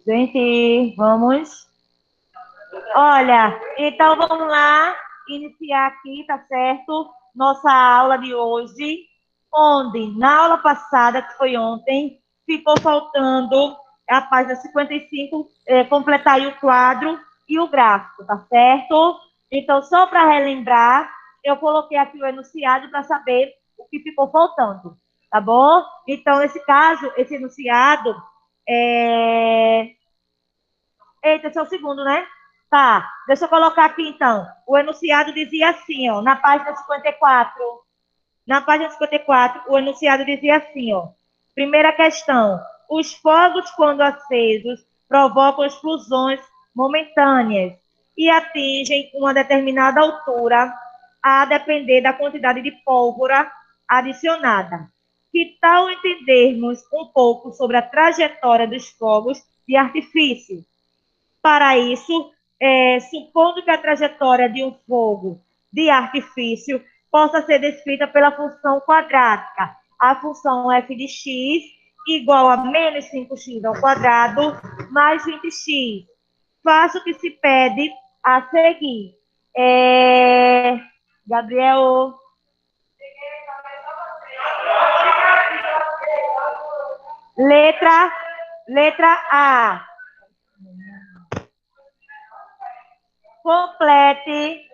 Gente, vamos. Olha, então vamos lá iniciar aqui, tá certo? Nossa aula de hoje, onde na aula passada, que foi ontem, ficou faltando a página 55, completar aí o quadro e o gráfico, tá certo? Então, só para relembrar, eu coloquei aqui o enunciado para saber o que ficou faltando, tá bom? Então, nesse caso, esse enunciado é... Eita, esse é o segundo, né? Tá, deixa eu colocar aqui então. O enunciado dizia assim, ó, na página 54. Na página 54, o enunciado dizia assim, ó. Primeira questão. Os fogos, quando acesos, provocam explosões momentâneas e atingem uma determinada altura, a depender da quantidade de pólvora adicionada. Que tal entendermos um pouco sobre a trajetória dos fogos de artifício? Para isso, supondo que a trajetória de um fogo de artifício possa ser descrita pela função quadrática, a função f de x igual a menos 5x ao quadrado mais 20x. Faça o que se pede a seguir. Gabriel. Letra A. Complete.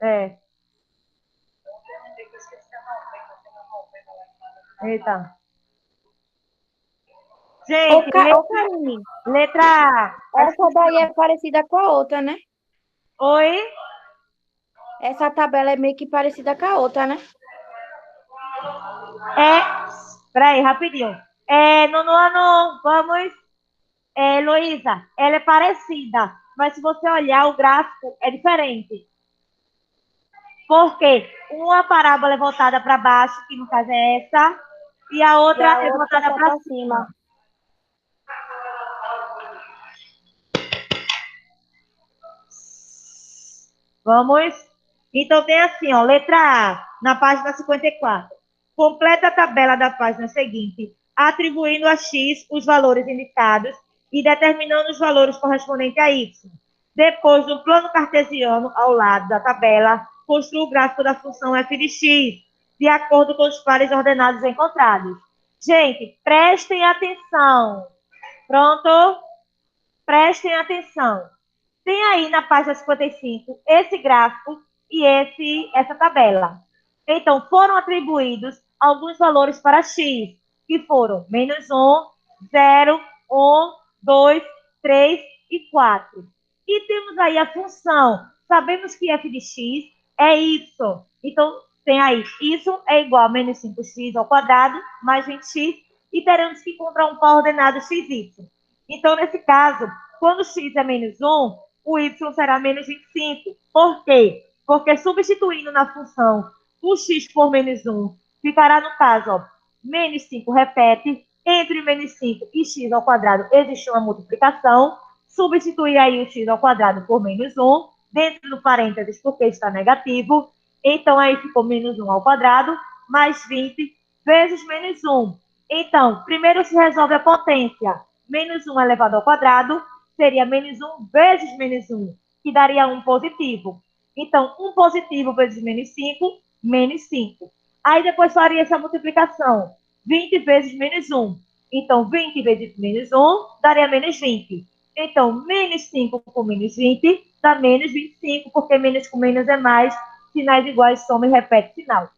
É. Eita. Gente, Ô, Karine, letra A. essa daí é parecida com a outra, né? Oi? Essa tabela é meio que parecida com a outra, né? Peraí, rapidinho. No nono, vamos. Heloísa, ela é parecida, mas se você olhar, o gráfico é diferente. Por quê? Uma parábola é voltada para baixo, que no caso é essa, e a E a outra é outra voltada tá para pra cima. cima. Vamos? Então tem assim, ó, letra A, na página 54. Completa a tabela da página seguinte, atribuindo a X os valores indicados e determinando os valores correspondentes a Y. Depois, no plano cartesiano, ao lado da tabela, construa o gráfico da função f de x, de acordo com os pares ordenados encontrados. Gente, prestem atenção. Pronto? Prestem atenção. Tem aí na página 55 esse gráfico e essa tabela. Então, foram atribuídos alguns valores para x, que foram -1, 0, 1, 2, 3 e 4. E temos aí a função. Sabemos que f de x é isso. Então, tem aí, isso é igual a menos 5x ao quadrado, mais 20x, e teremos que encontrar um par ordenado xy. Então, nesse caso, quando x é -1, o y será menos 25. Por quê? Porque substituindo na função o x por -1, ficará no caso, ó, menos 5 repete, entre menos 5 e x ao quadrado existe uma multiplicação, substituir aí o x ao quadrado por -1, dentro do parênteses porque está negativo, então aí ficou -1 ao quadrado, mais 20 vezes -1. Então, primeiro se resolve a potência. -1 elevado ao quadrado seria -1 vezes -1, que daria 1 positivo. Então, 1 positivo vezes -5, -5. Aí depois faria essa multiplicação. 20 vezes -1. Então, 20 vezes -1 daria -20. Então, -5 com -20 dá -25, porque menos com menos é mais, sinais iguais soma e repete sinal.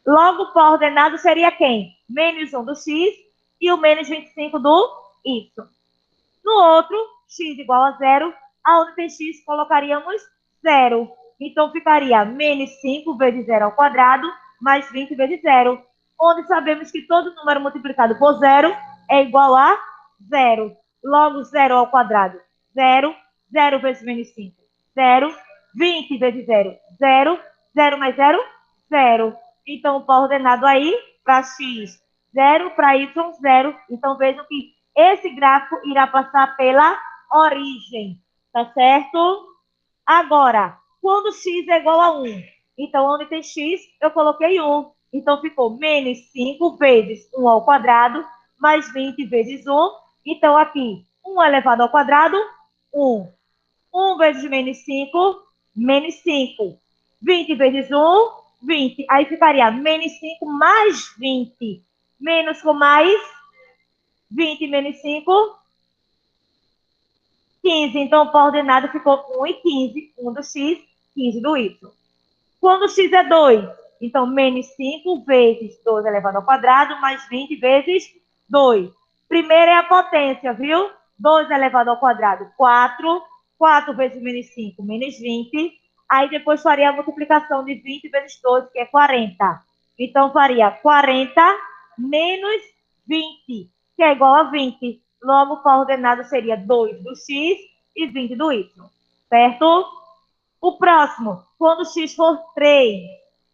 Logo, o par ordenado seria quem? -1 do x e o -25 do y. No outro, x igual a zero, aonde tem x, colocaríamos zero. Então, ficaria -5 vezes zero ao quadrado, mais 20 vezes zero. Onde sabemos que todo número multiplicado por zero é igual a zero. Logo, zero ao quadrado, zero. Zero vezes -5, zero. 20 vezes zero, zero. Zero mais zero, zero. Então, o par ordenado aí, para x, zero, para y, zero. Então, vejam que esse gráfico irá passar pela origem, tá certo? Agora, Quando x é igual a 1, então onde tem x, eu coloquei 1. Então ficou menos 5 vezes 1 ao quadrado, mais 20 vezes 1. Então aqui, 1 elevado ao quadrado, 1. 1 vezes menos 5, menos 5. 20 vezes 1, 20. Aí ficaria menos 5 mais 20. Menos com mais 20 menos 5, 15. Então, o coordenado ficou 1 e 15. 1 do x, 15 do y. Quando x é 2, então menos 5 vezes 2 elevado ao quadrado, mais 20 vezes 2. Primeiro é a potência, viu? 2 elevado ao quadrado, 4. 4 vezes menos 5, menos 20. Aí depois faria a multiplicação de 20 vezes 2, que é 40. Então, faria 40 menos 20, que é igual a 20. Logo, o coordenado seria 2 do x e 20 do y. Certo? O próximo, quando x for 3,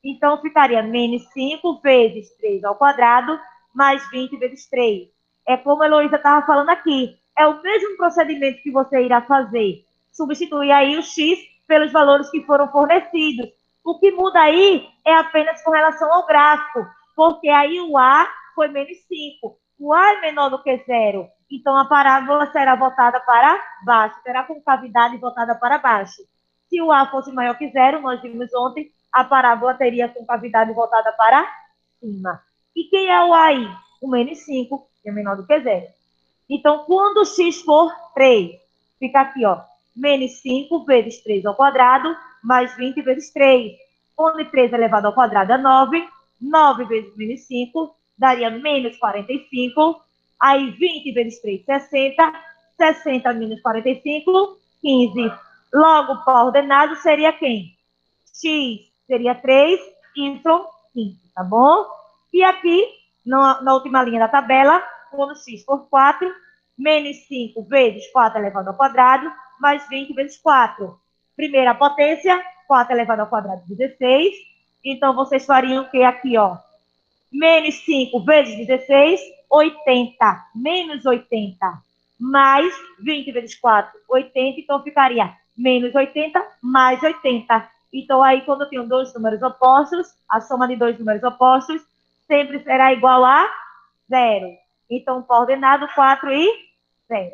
então ficaria menos 5 vezes 3 ao quadrado, mais 20 vezes 3. É como a Heloísa estava falando aqui. É o mesmo procedimento que você irá fazer. Substituir aí o x pelos valores que foram fornecidos. O que muda aí é apenas com relação ao gráfico, porque aí o A foi menos 5. O A é menor do que zero. Então, a parábola será voltada para baixo, terá concavidade voltada para baixo. Se o A fosse maior que zero, nós vimos ontem, a parábola teria concavidade voltada para cima. E quem é o A aí? O menos 5, que é menor do que zero. Então, quando x for 3, fica aqui, ó, menos 5 vezes 3 ao quadrado, mais 20 vezes 3. Onde 3 elevado ao quadrado é 9. 9 vezes menos 5 daria menos 45. Aí 20 vezes 3, 60. 60 menos 45, 15. Logo, o coordenado seria quem? X seria 3, Y, 15, tá bom? E aqui, na última linha da tabela, quando x for 4, menos 5 vezes 4 elevado ao quadrado, mais 20 vezes 4. Primeira potência, 4 elevado ao quadrado, 16. Então, vocês fariam o que aqui, ó? Menos 5 vezes 16, 80. Menos 80. Mais 20 vezes 4, 80. Então, ficaria menos 80 mais 80. Então, aí, quando eu tenho dois números opostos, a soma de dois números opostos sempre será igual a zero. Então, coordenado 4 e 0.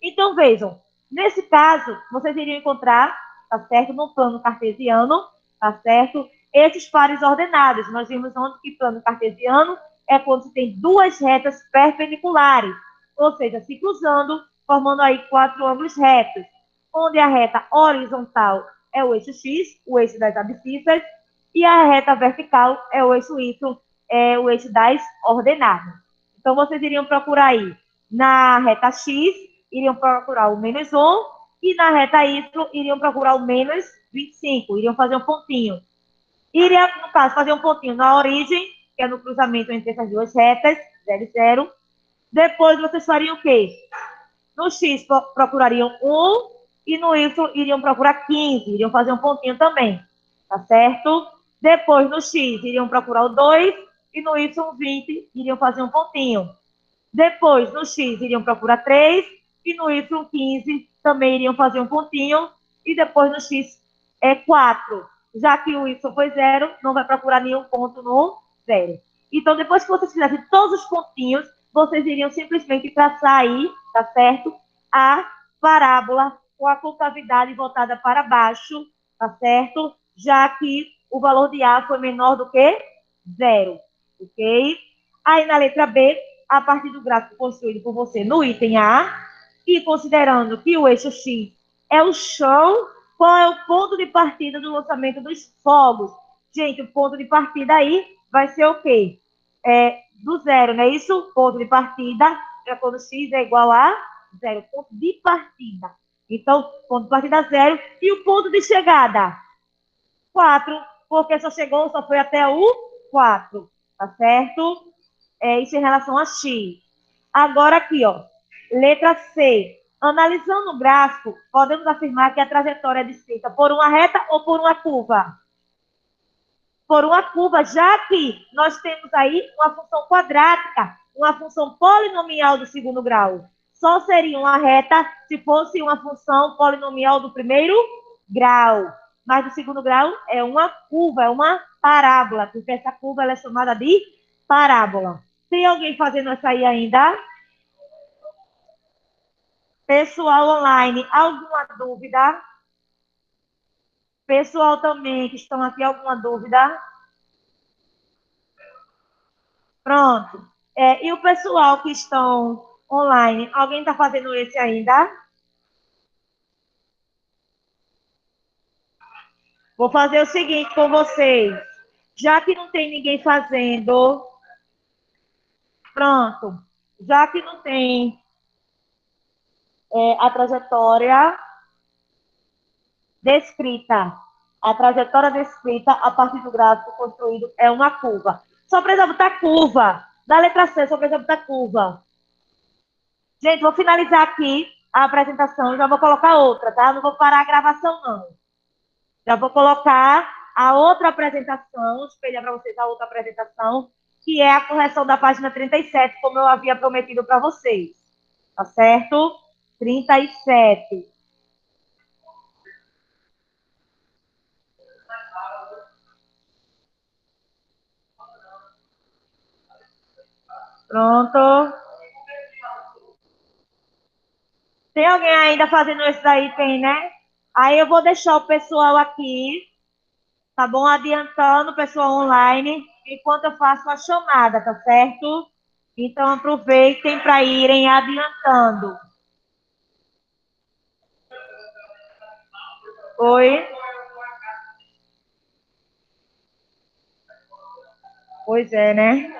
Então, vejam, nesse caso, vocês iriam encontrar, tá certo, no plano cartesiano, tá certo, esses pares ordenados. Nós vimos ontem que plano cartesiano é quando você tem duas retas perpendiculares, ou seja, se cruzando, formando aí 4 ângulos retos, onde a reta horizontal é o eixo X, o eixo das abscissas, e a reta vertical é o eixo Y, é o eixo das ordenadas. Então, vocês iriam procurar aí, na reta X, iriam procurar o menos 1, e na reta Y, iriam procurar o menos 25, iriam fazer um pontinho. Iria, no caso, fazer um pontinho na origem, que é no cruzamento entre essas duas retas, 0 e 0. Depois, vocês fariam o quê? No X, procurariam 1, e no Y, iriam procurar 15, iriam fazer um pontinho também, tá certo? Depois, no X, iriam procurar o 2, e no Y, 20, iriam fazer um pontinho. Depois, no X, iriam procurar 3, e no Y, 15, também iriam fazer um pontinho, e depois no X é 4. Já que o Y foi 0, não vai procurar nenhum ponto no 0. Então, depois que vocês fizessem todos os pontinhos, vocês iriam simplesmente traçar aí, tá certo? A parábola com a concavidade voltada para baixo, tá certo? Já que o valor de A foi menor do que 0, ok? Aí, na letra B, a partir do gráfico construído por você no item A, e considerando que o eixo X é o chão, qual é o ponto de partida do lançamento dos fogos? Gente, o ponto de partida aí vai ser o quê? Do zero, não é isso? Ponto de partida é quando x é igual a zero. Ponto de partida. Então, ponto de partida zero. E o ponto de chegada? 4, porque só foi até o 4. Tá certo? Isso em relação a x. Agora aqui, ó, letra C. Analisando o gráfico, podemos afirmar que a trajetória é descrita por uma reta ou por uma curva? Por uma curva, já que nós temos aí uma função quadrática, uma função polinomial do segundo grau. Só seria uma reta se fosse uma função polinomial do primeiro grau. Mas o segundo grau é uma curva, é uma parábola, porque essa curva ela é chamada de parábola. Tem alguém fazendo essa aí ainda? Pessoal online, alguma dúvida? Pessoal também que estão aqui, alguma dúvida? Pronto. E o pessoal que estão online, alguém está fazendo esse ainda? Vou fazer o seguinte com vocês. Já que não tem ninguém fazendo, pronto. Já que não tem a trajetória descrita, a trajetória descrita a partir do gráfico construído é uma curva. Só precisa botar curva. Da letra C, só precisa botar curva. Gente, vou finalizar aqui a apresentação, já vou colocar outra, tá? Não vou parar a gravação, não. Já vou colocar a outra apresentação, espelhar para vocês a outra apresentação, que é a correção da página 37, como eu havia prometido para vocês. Tá certo? 37. Pronto. Tem alguém ainda fazendo isso daí? Tem, né? Aí eu vou deixar o pessoal aqui, tá bom? Adiantando o pessoal online, enquanto eu faço a chamada, tá certo? Então aproveitem para irem adiantando. Oi? Pois é, né?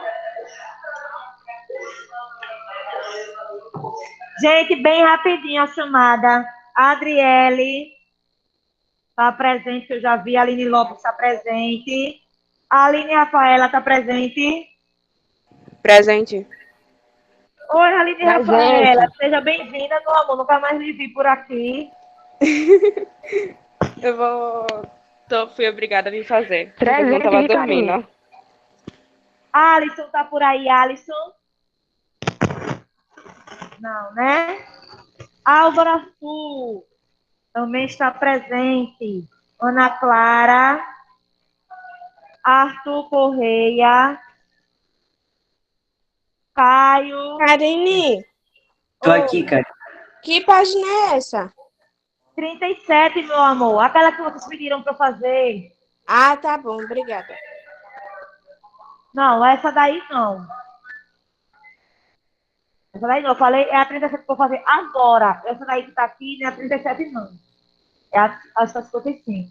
Gente, bem rapidinho a chamada. A Adriele está presente, que eu já vi. A Aline Lopes está presente. A Aline Rafaela está presente. Presente. Oi, Aline Rafaela. Seja bem-vinda, meu amor. Nunca mais lhe vi por aqui. Fui obrigada a me fazer. Presente, Eu tava Ricardo. dormindo. Alisson tá por aí, Alisson? Não, né? Álvaro Arthur também está presente. Ana Clara. Arthur Correia. Caio. Karine, Tô aqui, cara. que página é essa? 37, meu amor. Aquela que vocês pediram para fazer. Ah, tá bom, obrigada. Não, essa daí não. Essa daí não. Eu falei, é a 37 que eu vou fazer agora. Essa daí que tá aqui não é a 37, não. É a 55.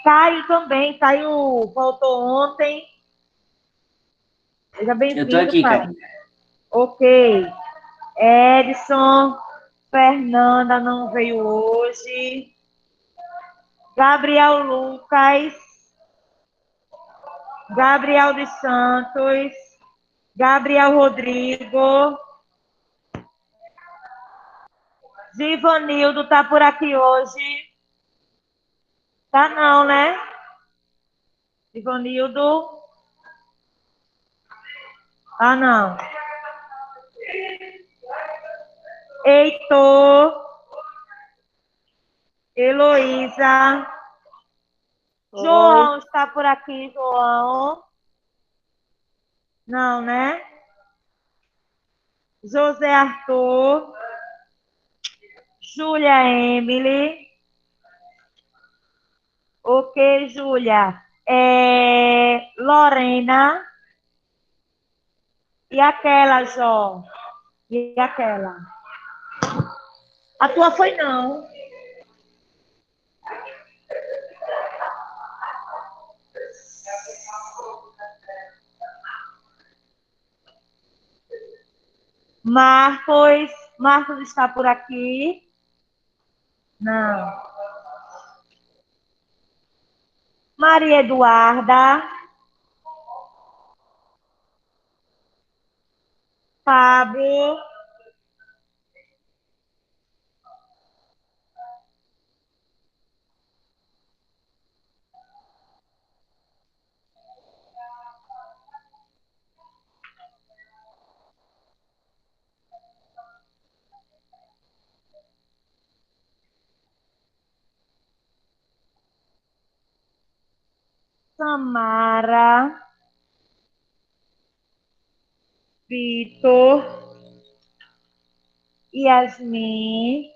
Caio também. Caio voltou ontem. Seja Eu tô bem-vindo, aqui, Caio. cara. Ok. Edson. Fernanda não veio hoje. Gabriel Lucas. Gabriel dos Santos. Gabriel Rodrigo. Givanildo tá por aqui hoje. Tá não, né? Givanildo. Ah, não. Heitor. Heloísa. Oi. João está por aqui, João. Não, né? José Arthur. Júlia Emily. Ok, Júlia. Lorena. E aquela, Jó? E aquela? A tua foi não. Marcos. Marcos está por aqui? Não. Maria Eduarda. Pablo. Samara, Vitor, Yasmin,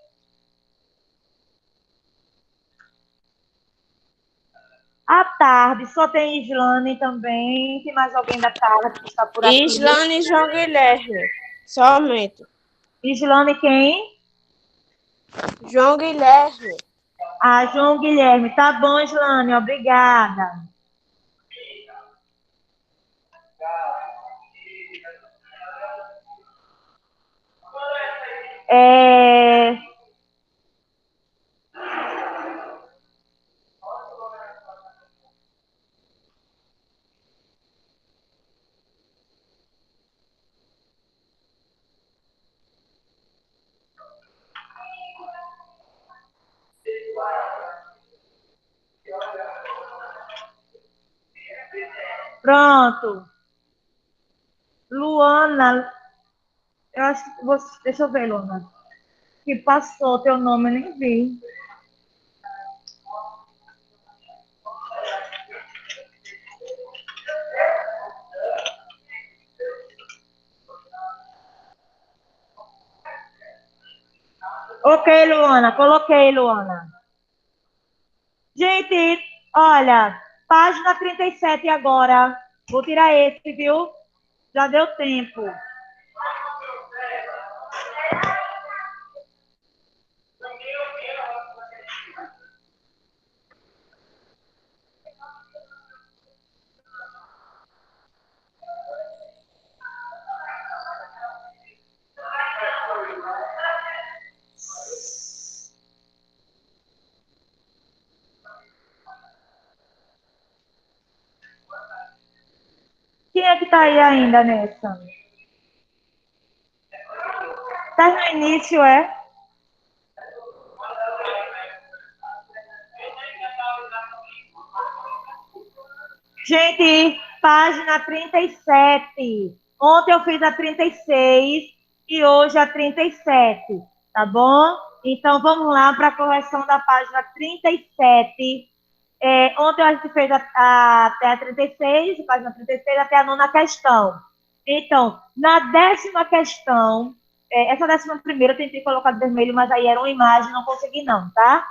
à tarde só tem Islane também. Tem mais alguém da tarde que está por aqui? Islane e João Guilherme. Somente. Islane quem? João Guilherme. Ah, João Guilherme. Tá bom, Islane, obrigada. É... Pronto. Luana, eu acho que você... Deixa eu ver, Luana. Que passou teu nome, eu nem vi. Ok, Luana, coloquei, Luana. Gente, olha, página 37 agora. Vou tirar esse, viu? Já deu tempo. Quem é que tá aí ainda nessa? Tá no início, é? Gente, página 37. Ontem eu fiz a 36 e hoje a 37, tá bom? Então vamos lá para a correção da página 37. Ontem a gente fez até a 36, página 36, até a nona questão. Então, na 10ª questão, essa 11ª eu tentei colocar de vermelho, mas aí era uma imagem, não consegui não, tá?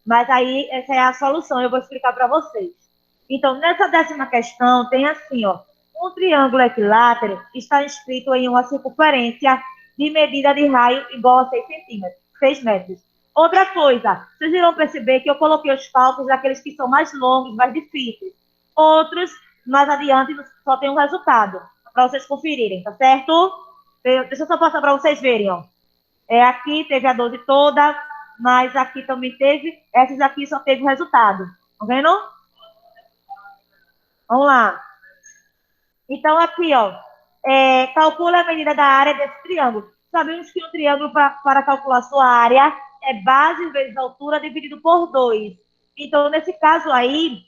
Mas aí essa é a solução, eu vou explicar para vocês. Então, nessa 10ª questão, tem assim, ó, um triângulo equilátero está inscrito em uma circunferência de medida de raio igual a 6 centímetros, 6 metros. Outra coisa, vocês irão perceber que eu coloquei os cálculos daqueles que são mais longos, mais difíceis. Outros, mais adiante, só tem um resultado, para vocês conferirem, tá certo? Deixa eu só passar para vocês verem, ó. Aqui teve a 12 toda, mas aqui também teve, essas aqui só teve o resultado. Tá vendo? Vamos lá. Então, aqui, ó, calcula a medida da área desse triângulo. Sabemos que um triângulo, para calcular sua área, é base vezes altura dividido por 2. Então, nesse caso aí,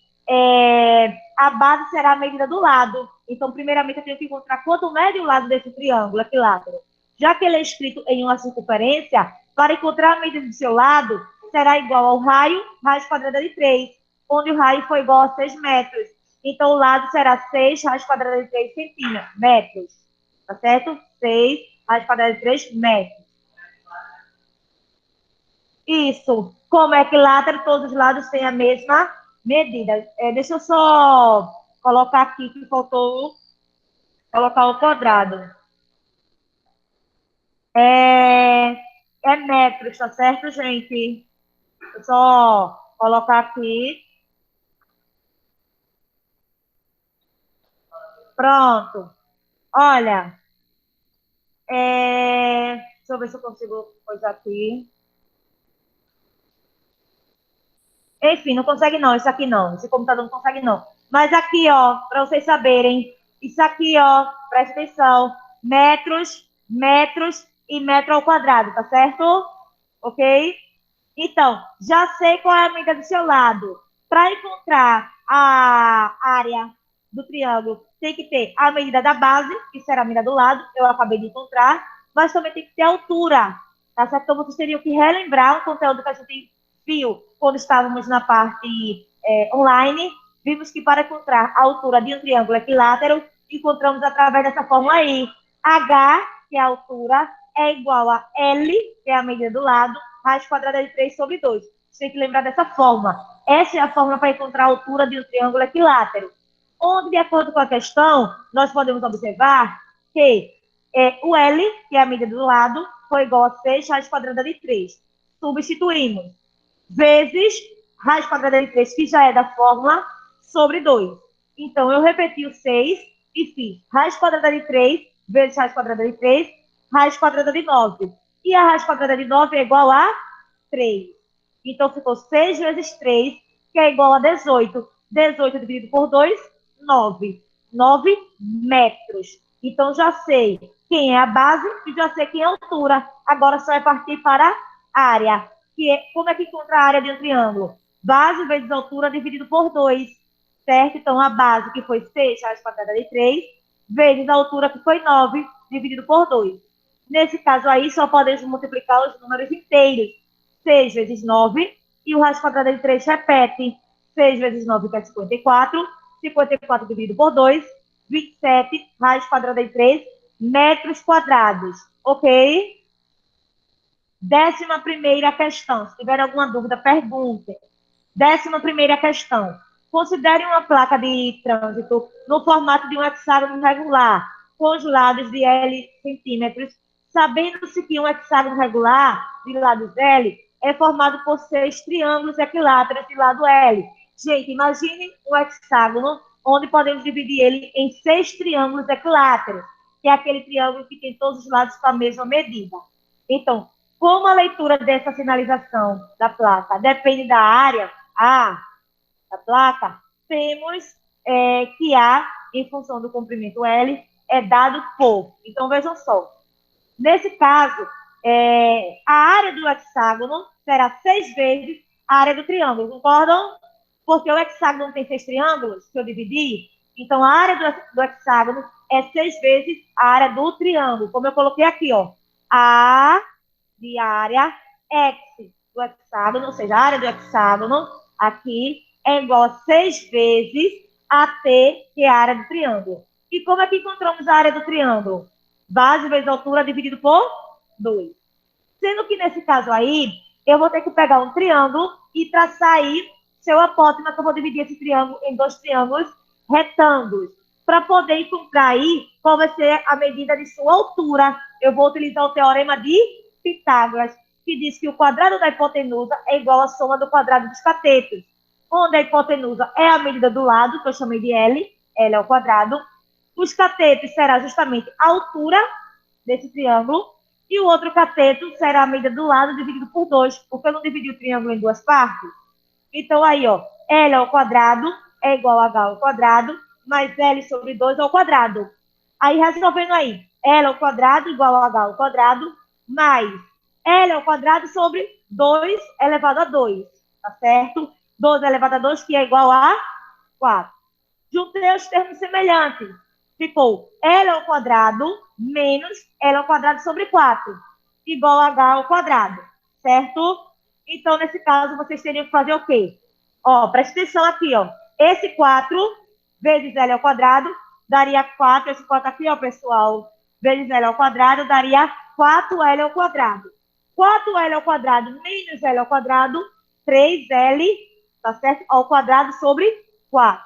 a base será a medida do lado. Então, primeiramente, eu tenho que encontrar quanto mede o lado desse triângulo equilátero. Já que ele é escrito em uma circunferência, para encontrar a medida do seu lado, será igual ao raio, raiz quadrada de 3, onde o raio foi igual a 6 metros. Então, o lado será 6 raiz quadrada de 3 metros. Tá certo? 6 raiz quadrada de 3 metros. Isso. Como é equilátero, todos os lados têm a mesma medida. Deixa eu só colocar aqui que faltou colocar o quadrado. É metros, tá certo, gente? Vou só colocar aqui. Pronto. Olha, deixa eu ver se eu consigo coisar aqui. Enfim, não consegue não, isso aqui não. Esse computador não consegue não. Mas aqui, ó, para vocês saberem, isso aqui, ó, presta atenção, metros, metros e metro ao quadrado, tá certo? Ok? Então, já sei qual é a medida do seu lado. Para encontrar a área do triângulo, tem que ter a medida da base, que será a medida do lado, eu acabei de encontrar, mas também tem que ter a altura, tá certo? Então, vocês teriam que relembrar um conteúdo que a gente viu quando estávamos na parte online, vimos que para encontrar a altura de um triângulo equilátero, encontramos através dessa fórmula aí. H, que é a altura, é igual a L, que é a medida do lado, raiz quadrada de 3 sobre 2. Você tem que lembrar dessa fórmula. Essa é a fórmula para encontrar a altura de um triângulo equilátero. Onde, de acordo com a questão, nós podemos observar que o L, que é a medida do lado, foi igual a 6 raiz quadrada de 3. Substituímos. Vezes raiz quadrada de 3, que já é da fórmula, sobre 2. Então, eu repeti o 6 e fiz raiz quadrada de 3 vezes raiz quadrada de 3, raiz quadrada de 9. E a raiz quadrada de 9 é igual a 3. Então, ficou 6 vezes 3, que é igual a 18. 18 dividido por 2, 9. 9 metros. Então, já sei quem é a base e já sei quem é a altura. Agora, só é partir para a área. Que é, como é que encontra a área de um triângulo? Base vezes altura dividido por 2. Certo? Então, a base, que foi 6 raiz quadrada de 3, vezes a altura, que foi 9, dividido por 2. Nesse caso aí, só podemos multiplicar os números inteiros. 6 vezes 9, e o raiz quadrada de 3 repete. 6 vezes 9, que é 54. 54 dividido por 2, 27, raiz quadrada de 3, metros quadrados. Ok? 11ª questão. Se tiver alguma dúvida, pergunte. 11ª questão. Considere uma placa de trânsito no formato de um hexágono regular, com os lados de L centímetros, sabendo-se que um hexágono regular, de lados L, é formado por 6 triângulos equiláteros de lado L. Gente, imagine um hexágono onde podemos dividir ele em 6 triângulos equiláteros, que é aquele triângulo que tem todos os lados com a mesma medida. Então, como a leitura dessa sinalização da placa depende da área A da placa, temos que A, em função do comprimento L, é dado por. Então, vejam só. Nesse caso, a área do hexágono será 6 vezes a área do triângulo, concordam? Porque o hexágono tem 6 triângulos, que eu dividi. Então, a área do hexágono é 6 vezes a área do triângulo. Como eu coloquei aqui, ó. A de área X do hexágono, ou seja, a área do hexágono aqui é igual a 6 vezes a T, que é a área do triângulo. E como é que encontramos a área do triângulo? Base vezes altura dividido por 2. Sendo que nesse caso aí, eu vou ter que pegar um triângulo e traçar aí seu apótema, que eu vou dividir esse triângulo em 2 triângulos retângulos. Para poder encontrar aí qual vai ser a medida de sua altura, eu vou utilizar o teorema de Pitágoras, que diz que o quadrado da hipotenusa é igual à soma do quadrado dos catetos, onde a hipotenusa é a medida do lado, que eu chamei de L, L ao quadrado. Os catetos será justamente a altura desse triângulo, e o outro cateto será a medida do lado dividido por 2, porque eu não dividi o triângulo em 2 partes. Então, aí, ó, L ao quadrado é igual a H ao quadrado, mais L sobre 2 ao quadrado. Aí, resolvendo aí, L ao quadrado igual a H ao quadrado, mais L ao quadrado sobre 2 elevado a 2, tá certo? 12 elevado a 2, que é igual a 4. Juntei os termos semelhantes. Ficou L ao quadrado menos L ao quadrado sobre 4, igual a H ao quadrado, certo? Então, nesse caso, vocês teriam que fazer o quê? Ó, presta atenção aqui, ó. Esse 4 vezes L ao quadrado daria 4. Esse 4 aqui, ó, pessoal, vezes L ao quadrado daria 4L ao quadrado. 4L ao quadrado menos L ao quadrado, 3L, tá certo? Ao quadrado sobre 4,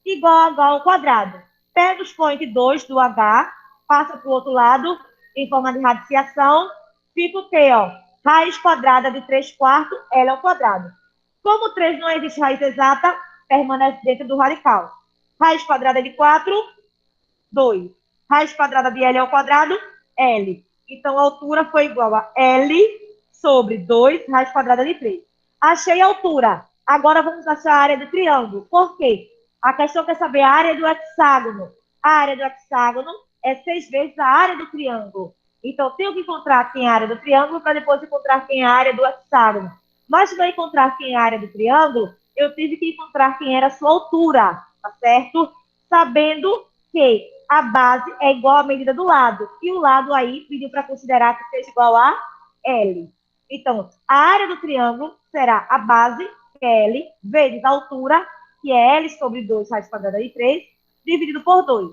igual a H ao quadrado. Pega os point 2 do H, passa para o outro lado, em forma de radiciação, fica o quê, ó? Raiz quadrada de 3 quartos, L ao quadrado. Como 3 não existe raiz exata, permanece dentro do radical. Raiz quadrada de 4, 2. Raiz quadrada de L ao quadrado, L. Então, a altura foi igual a L sobre 2, raiz quadrada de 3. Achei a altura. Agora, vamos achar a área do triângulo. Por quê? A questão quer saber a área do hexágono. A área do hexágono é 6 vezes a área do triângulo. Então, eu tenho que encontrar quem é a área do triângulo para depois encontrar quem é a área do hexágono. Mas para encontrar quem é a área do triângulo, eu tive que encontrar quem era a sua altura, tá certo? Sabendo que a base é igual à medida do lado. E o lado aí pediu para considerar que seja igual a L. Então, a área do triângulo será a base, L, vezes a altura, que é L sobre 2 raiz quadrada de 3, dividido por 2.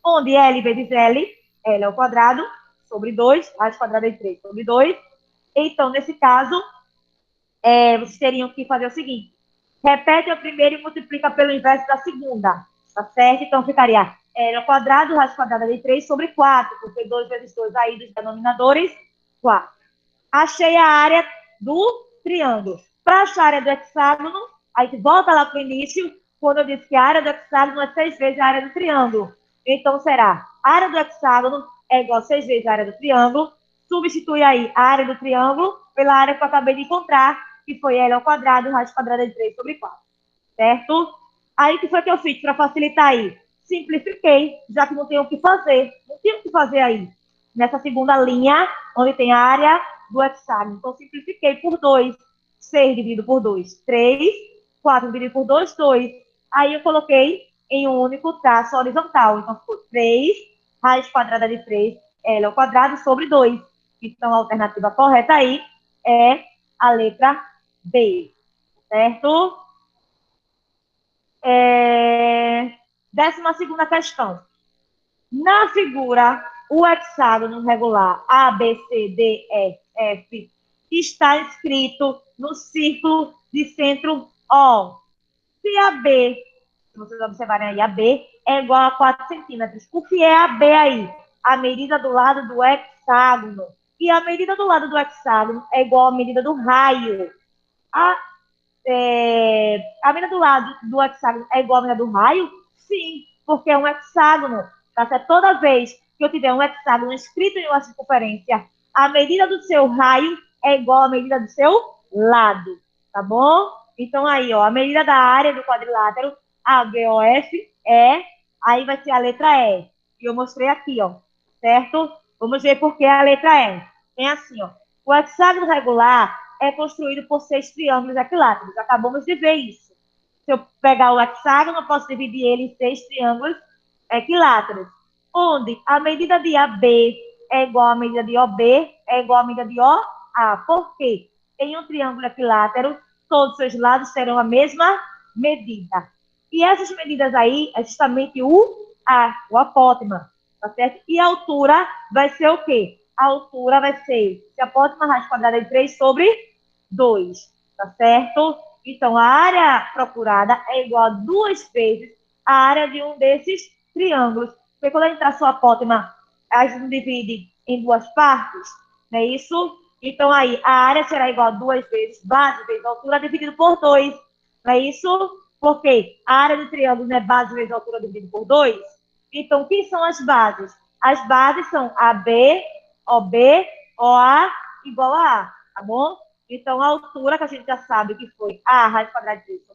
Onde L vezes L, L ao quadrado, sobre 2, raiz quadrada de 3 sobre 2. Então, nesse caso, vocês teriam que fazer o seguinte: repete a primeira e multiplica pelo inverso da segunda, tá certo? Então, ficaria L ao quadrado, raiz quadrada de 3 sobre 4, porque 2 vezes 2 aí dos denominadores, 4. Achei a área do triângulo. Para achar a área do hexágono, a gente volta lá para o início, quando eu disse que a área do hexágono é 6 vezes a área do triângulo. Então, será a área do hexágono é igual a 6 vezes a área do triângulo. Substitui aí a área do triângulo pela área que eu acabei de encontrar, que foi L ao quadrado, raiz quadrada de 3 sobre 4. Certo? Aí, o que foi que eu fiz para facilitar aí? Simplifiquei, já que não tenho o que fazer. Não tinha o que fazer aí. Nessa segunda linha, onde tem a área do hexágono. Então, simplifiquei por 2. 6 dividido por 2, 3. 4 dividido por 2, 2. Aí eu coloquei em um único traço horizontal. Então, ficou 3, raiz quadrada de 3, L ao quadrado sobre 2. Então, a alternativa correta aí é a letra B. Certo? 12ª questão. Na figura, o hexágono regular A, B, C, D, E, F está inscrito no círculo de centro O. Se a B, se vocês observarem aí, a B é igual a 4 centímetros. O que é a B aí? A medida do lado do hexágono. E a medida do lado do hexágono é igual à medida do raio. A medida do lado do hexágono é igual à medida do raio? Sim, porque é um hexágono. Tá certo? Toda vez que eu tiver um hexágono escrito em uma circunferência, a medida do seu raio é igual à medida do seu lado. Tá bom? Então, aí, ó, a medida da área do quadrilátero, ABOF, aí vai ser a letra E. E eu mostrei aqui, ó. Certo? Vamos ver por que a letra E. Tem assim, ó. O hexágono regular é construído por 6 triângulos equiláteros. Acabamos de ver isso. Se eu pegar o hexágono, eu posso dividir ele em 6 triângulos equiláteros, onde a medida de AB é igual à medida de OB, é igual à medida de OA. Por quê? Em um triângulo equilátero, todos os seus lados terão a mesma medida. E essas medidas aí é justamente o apótema, tá certo? E a altura vai ser o quê? A altura vai ser se a apótema raiz quadrada de 3 sobre 2, tá certo? Então, a área procurada é igual a 2 vezes a área de um desses triângulos. Porque quando a gente traça o apótema, a gente divide em duas partes, não é isso? Então, aí, a área será igual a 2 vezes base vezes altura dividido por 2. Não é isso? Porque a área do triângulo é base vezes altura dividido por 2. Então, quem são as bases? As bases são AB, OB, OA igual a A, tá bom? Então, a altura, que a gente já sabe que foi A raiz quadrada de 3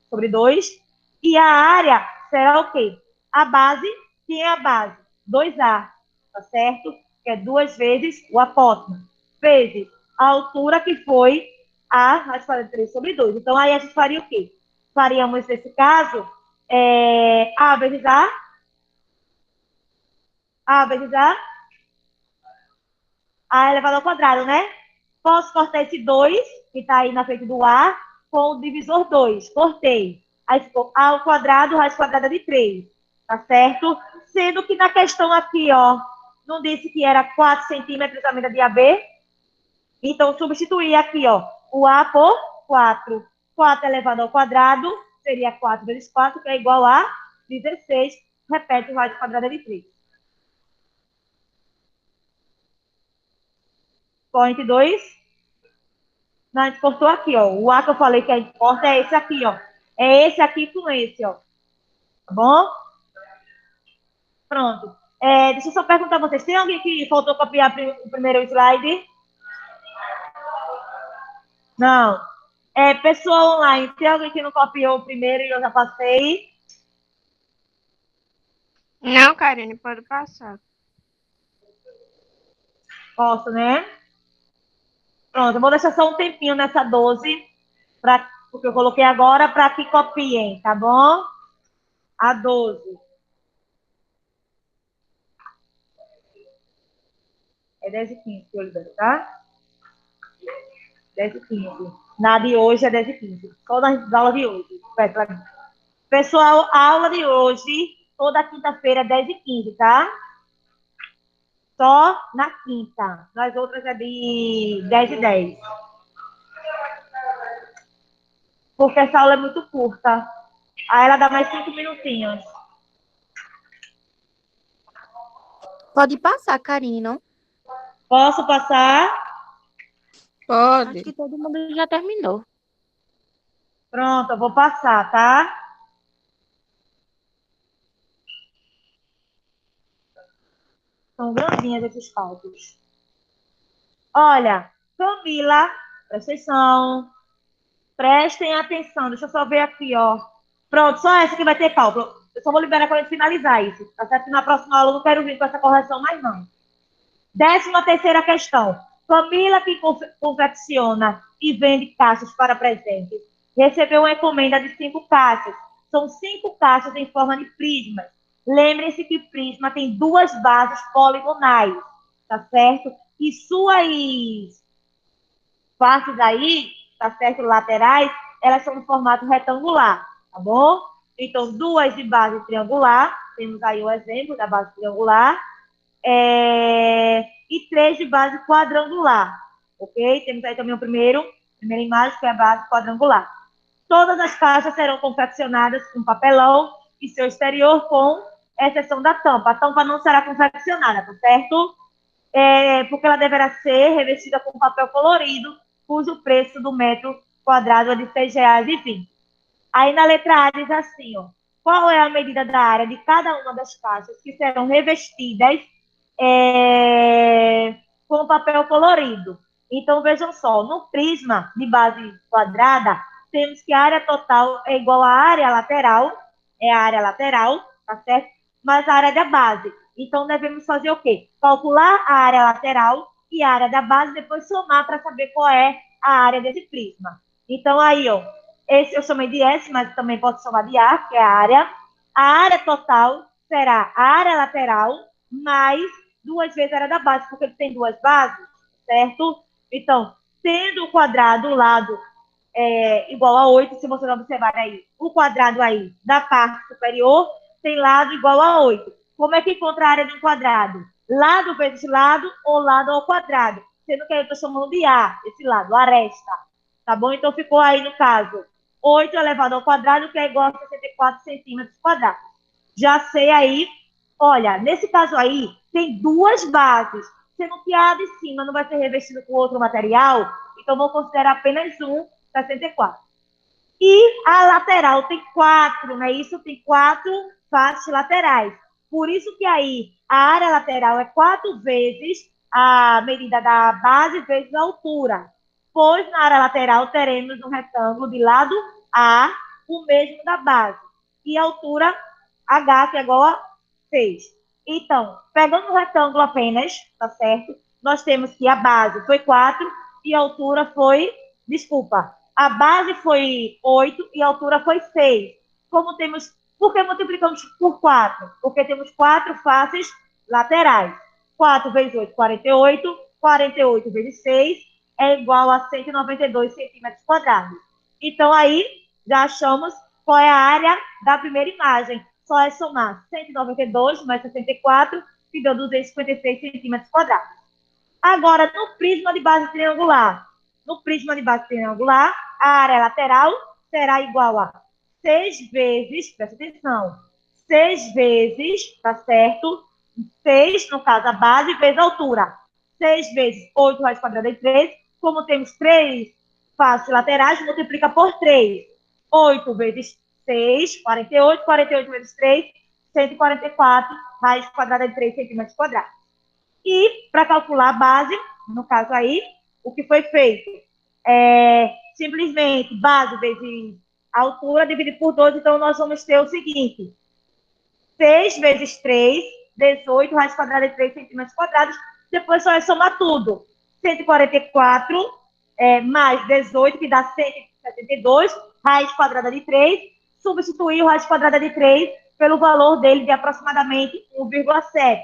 sobre 2. E a área será o quê? A base, quem é a base? 2A, tá certo? Que é 2 vezes o apótema, vezes a altura, que foi A raiz quadrada de 3 sobre 2. Então, aí a gente faria o quê? Faríamos, nesse caso, A vezes A vezes A elevado ao quadrado, né? Posso cortar esse 2, que está aí na frente do A, com o divisor 2. Cortei. Aí ficou A ao quadrado, raiz quadrada de 3. Tá certo? Sendo que na questão aqui, ó, não disse que era 4 centímetros a medida de AB? Então, substituir aqui, ó, o A por 4. 4 elevado ao quadrado seria 4 vezes 4, que é igual a 16. Repete o raiz quadrada de 3. Point 2. Não, a gente cortou aqui, ó. O A que eu falei que a gente corta é esse aqui, ó. É esse aqui com esse, ó. Tá bom? Pronto. Deixa eu só perguntar a vocês. Tem alguém que faltou copiar o primeiro slide? Não. Pessoal online, tem alguém que não copiou o primeiro e eu já passei? Não, Karine, pode passar. Posso, né? Pronto, eu vou deixar só um tempinho nessa 12, porque eu coloquei agora para que copiem, tá bom? A 12. É 10h15 que eu libero, tá? 10h15. Na de hoje é 10h15. Só nas aulas de hoje. Pessoal, a aula de hoje, toda quinta-feira, 10h15, tá? Só na quinta. Nas outras é de 10h10. Porque essa aula é muito curta. Aí ela dá mais 5 minutinhos. Pode passar, Karine, não? Posso passar? Acho Pode. que todo mundo já terminou. Pronto, eu vou passar, tá? São grandinhas esses cálculos. Olha, Camila, presta atenção. Prestem atenção. Deixa eu só ver aqui, ó. Pronto, só essa que vai ter cálculo. Eu só vou liberar quando a gente finalizar isso. Tá certo? Na próxima aula eu não quero vir com essa correção mais, não. 13ª questão. Camila, que confecciona e vende caixas para presentes, recebeu uma encomenda de 5 caixas. São 5 caixas em forma de prismas. Lembrem-se que prisma tem 2 bases poligonais, tá certo? E suas faces aí, tá certo? Laterais, elas são no formato retangular, tá bom? Então, 2 de base triangular, temos aí o exemplo da base triangular, e 3 de base quadrangular, ok? Temos aí também primeira imagem, que é a base quadrangular. Todas as caixas serão confeccionadas com papelão e seu exterior, com exceção da tampa. A tampa não será confeccionada, tá certo? Porque ela deverá ser revestida com papel colorido, cujo preço do metro quadrado é de R$ 6,20. Aí na letra A diz assim, ó, qual é a medida da área de cada uma das caixas que serão revestidas com papel colorido? Então, vejam só, no prisma de base quadrada, temos que a área total é igual à área lateral, tá certo? Mas a área da base. Então, devemos fazer o quê? Calcular a área lateral e a área da base, depois somar para saber qual é a área desse prisma. Então, aí, ó, esse eu chamei de S, mas também pode chamar de A, que é a área. A área total será a área lateral mais 2 vezes a área da base, porque ele tem 2 bases, certo? Então, tendo o quadrado, o lado igual a 8, se vocês observarem aí, o quadrado aí da parte superior tem lado igual a 8. Como é que encontra a área de um quadrado? Lado vezes lado ou lado ao quadrado. Sendo que aí eu estou chamando de A, esse lado, aresta. Tá bom? Então ficou aí no caso 8 elevado ao quadrado, que é igual a 64 centímetros quadrados. Já sei aí, olha, nesse caso aí, tem 2 bases, sendo que a de cima não vai ser revestida com outro material, então vou considerar apenas 64. E a lateral tem 4, não é isso? Tem 4 faces laterais. Por isso que aí a área lateral é 4 vezes a medida da base vezes a altura. Pois na área lateral teremos um retângulo de lado A, o mesmo da base. E a altura H, que é igual a 6. Então, pegando o retângulo apenas, tá certo? Nós temos que a base foi 4 e a altura foi, desculpa, a base foi 8 e a altura foi 6. Por que multiplicamos por 4? Porque temos 4 faces laterais. 4 vezes 8, 48. 48 vezes 6 é igual a 192 centímetros quadrados. Então, aí, já achamos qual é a área da primeira imagem. Só é somar 192 mais 64, que deu 256 centímetros quadrados. Agora, no prisma de base triangular. No prisma de base triangular, a área lateral será igual a 6 vezes, presta atenção, 6 vezes, tá certo? 6, no caso, a base, vezes a altura. 6 vezes 8 raiz quadrada de 3. Como temos 3 faces laterais, multiplica por 3. 8 vezes 6, 48. 48 vezes 3, 144 raiz quadrada de 3 centímetros quadrados. E, para calcular a base, no caso aí, o que foi feito? Simplesmente base vezes altura dividido por 12, então nós vamos ter o seguinte: 6 vezes 3, 18, raiz quadrada de 3 centímetros quadrados. Depois só é somar tudo. 144 mais 18, que dá 172, raiz quadrada de 3. Substituir o raiz quadrada de 3 pelo valor dele de aproximadamente 1,7.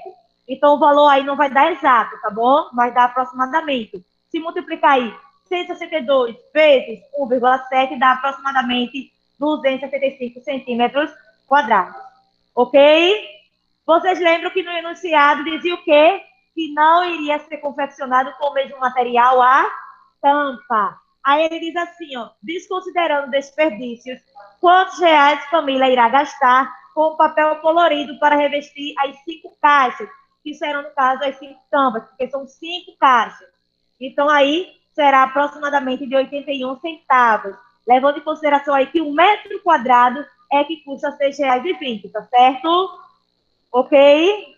Então, o valor aí não vai dar exato, tá bom? Vai dar aproximadamente. Se multiplicar aí 162 vezes 1,7, dá aproximadamente 265 centímetros quadrados. Ok? Vocês lembram que no enunciado dizia o quê? Que não iria ser confeccionado com o mesmo material a tampa. Aí ele diz assim, ó, desconsiderando desperdícios, quantos reais a família irá gastar com papel colorido para revestir as 5 caixas, que serão, no caso, as 5 tampas, porque são 5 caixas. Então, aí, será aproximadamente de 81 centavos, levando em consideração aí que 1 metro quadrado é que custa R$ 6,20, tá certo? Ok?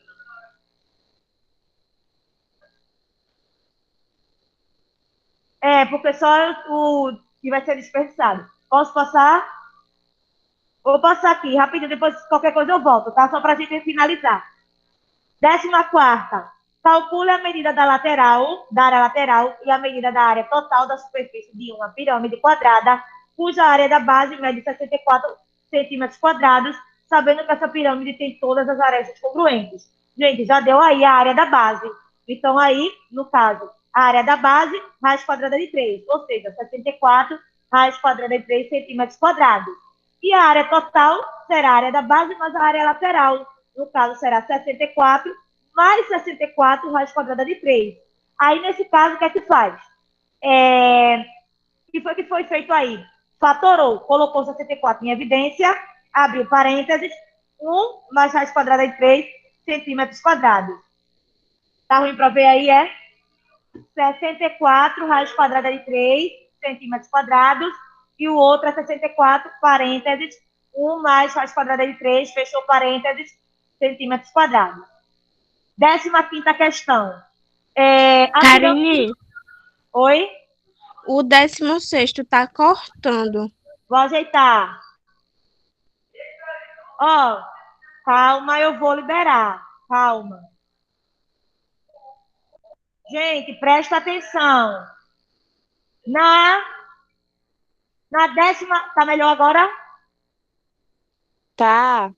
Porque só o que vai ser desperdiçado. Posso passar? Vou passar aqui, rapidinho, depois qualquer coisa eu volto, tá? Só para a gente finalizar. 14ª. Calcule a medida da área lateral e a medida da área total da superfície de uma pirâmide quadrada, cuja área da base mede 64 centímetros quadrados, sabendo que essa pirâmide tem todas as arestas congruentes. Gente, já deu aí a área da base. Então, aí, no caso, a área da base, raiz quadrada de 3, ou seja, 64 raiz quadrada de 3 centímetros quadrados. E a área total será a área da base mais a área lateral. No caso, será 64 mais 64 raiz quadrada de 3. Aí, nesse caso, o que é que faz? O que foi feito aí? Fatorou, colocou 64 em evidência, abriu parênteses, 1 mais raiz quadrada de 3 centímetros quadrados. Tá ruim para ver aí, 64 raiz quadrada de 3 centímetros quadrados, e o outro é 64, parênteses, 1 mais raiz quadrada de 3, fechou parênteses, centímetros quadrados. 15ª questão. Karine, Oi? o 16º tá cortando. Vou ajeitar. Ó, calma, eu vou liberar. Calma. Gente, presta atenção. Na 10ª, tá melhor agora? Tá.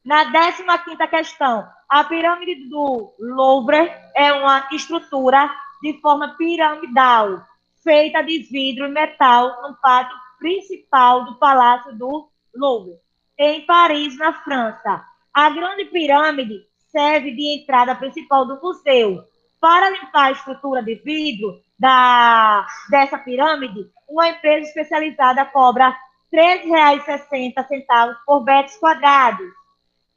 Na 15ª questão, a pirâmide do Louvre é uma estrutura de forma piramidal, feita de vidro e metal no pátio principal do Palácio do Louvre, em Paris, na França. A grande pirâmide serve de entrada principal do museu. Para limpar a estrutura de vidro dessa pirâmide, uma empresa especializada cobra R$ 13,60 por metros quadrados.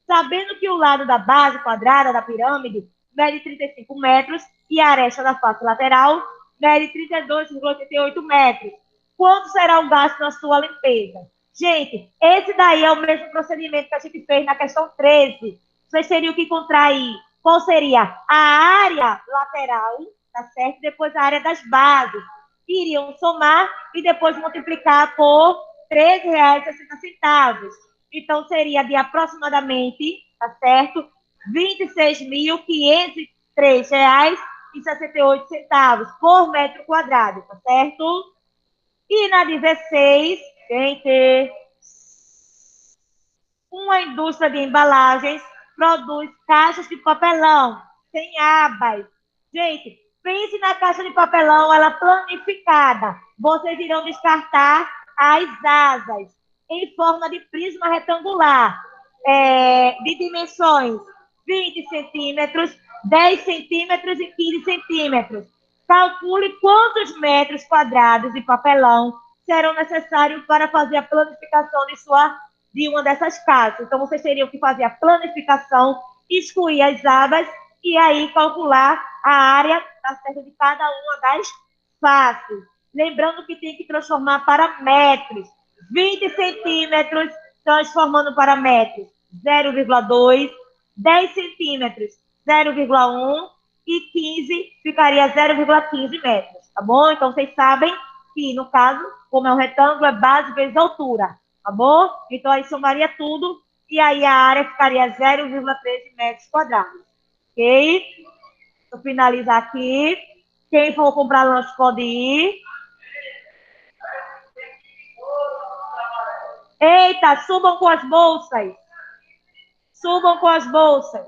Sabendo que o lado da base quadrada da pirâmide mede 35 metros e a aresta da face lateral mede 32,88 metros. Quanto será o gasto na sua limpeza? Gente, esse daí é o mesmo procedimento que a gente fez na questão 13. Vocês teriam que encontrar aí qual seria a área lateral, tá certo? Depois a área das bases. Iriam somar e depois multiplicar por R$ 13,60. Então, seria de aproximadamente, tá certo? R$ 26.503,68 por metro quadrado, tá certo? E na 16, gente, uma indústria de embalagens produz caixas de papelão sem abas. Gente, pense na caixa de papelão, ela planificada. Vocês irão descartar as asas em forma de prisma retangular, de dimensões 20 centímetros, 10 centímetros e 15 centímetros. Calcule quantos metros quadrados de papelão serão necessários para fazer a planificação de uma dessas casas. Então, vocês teriam que fazer a planificação, excluir as abas e aí calcular a área certa de cada uma das faces. Lembrando que tem que transformar para metros. 20 centímetros, transformando para metros, 0,2, 10 centímetros, 0,1 e 15 ficaria 0,15 metros, tá bom? Então, vocês sabem que, no caso, como é um retângulo, é base vezes altura, tá bom? Então, aí somaria tudo e aí a área ficaria 0,13 metros quadrados, ok? Vou finalizar aqui. Quem for comprar lanche pode ir. Eita, subam com as bolsas. Subam com as bolsas.